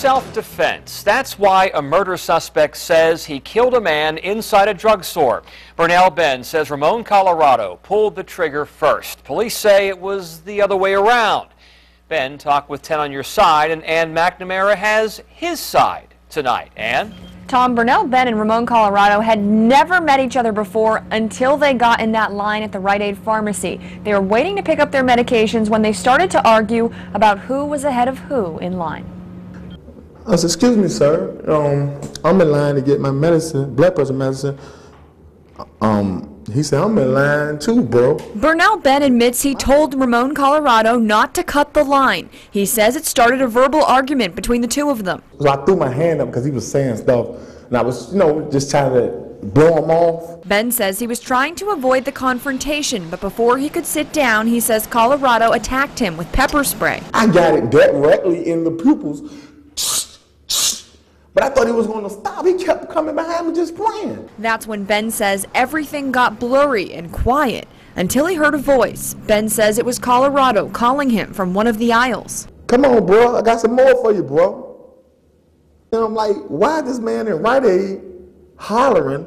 self-defense. That's why a murder suspect says he killed a man inside a drugstore. Bernell Benn says Ramon, Colorado, pulled the trigger first. Police say it was the other way around. Benn talked with 10 on your side, and McNamara has his side tonight. Ann? Tom, Bernell, Benn, and Ramon, Colorado had never met each other before until they got in that line at the Rite Aid pharmacy. They were waiting to pick up their medications when they started to argue about who was ahead of who in line. I said, excuse me, sir. I'm in line to get my medicine, blood pressure medicine. He said, I'm in line too, bro. Bernell Benn admits he told Ramon, Colorado not to cut the line. He says it started a verbal argument between the two of them. So I threw my hand up because he was saying stuff, and I was, just trying to blow him off. Benn says he was trying to avoid the confrontation, but before he could sit down, he says Colorado attacked him with pepper spray. I got it directly in the pupils. But I thought he was going to stop. He kept coming behind me just playing. That's when Benn says everything got blurry and quiet until he heard a voice. Benn says it was Colorado calling him from one of the aisles. Come on, bro. I got some more for you, bro. And I'm like, why is this man in Rite Aid hollering?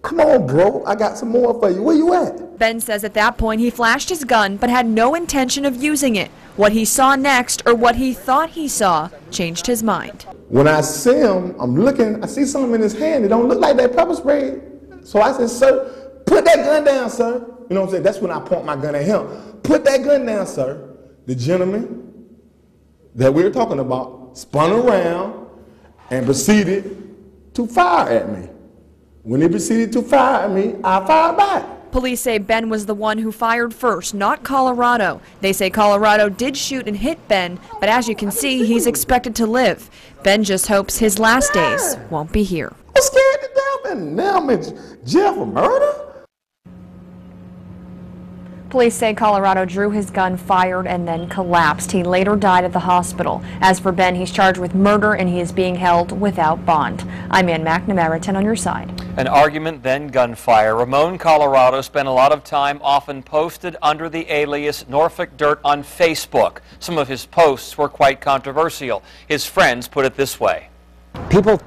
Come on, bro. I got some more for you. Where you at? Benn says at that point he flashed his gun but had no intention of using it. What he saw next, or what he thought he saw, changed his mind. When I see him, I'm looking, I see something in his hand. It don't look like that pepper spray. So I said, sir, put that gun down, sir. You know what I'm saying? That's when I point my gun at him. Put that gun down, sir. The gentleman that we were talking about spun around and proceeded to fire at me. When he proceeded to fire at me, I fired back. Police say Benn was the one who fired first, not Colorado. They say Colorado did shoot and hit Benn, but as you can see, he's expected to live. Benn just hopes his last days won't be here. I'm scared to death, and now I'm in jail for murder? Police say Colorado drew his gun, fired, and then collapsed. He later died at the hospital. As for Benn, he's charged with murder and he is being held without bond. I'm Ann McNamara, 10 on your side. An argument, then gunfire. Ramon, Colorado spent a lot of time often posted under the alias Norfolk Dirt on Facebook. Some of his posts were quite controversial. His friends put it this way. People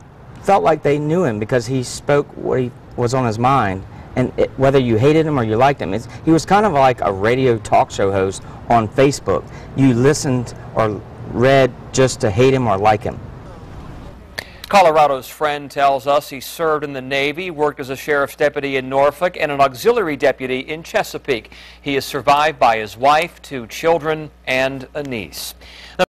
felt like they knew him because he spoke what was on his mind. And whether you hated him or you liked him, he was kind of like a radio talk show host on Facebook. You listened or read just to hate him or like him. Colorado's friend tells us he served in the Navy, worked as a sheriff's deputy in Norfolk, and an auxiliary deputy in Chesapeake. He is survived by his wife, 2 children, and a niece.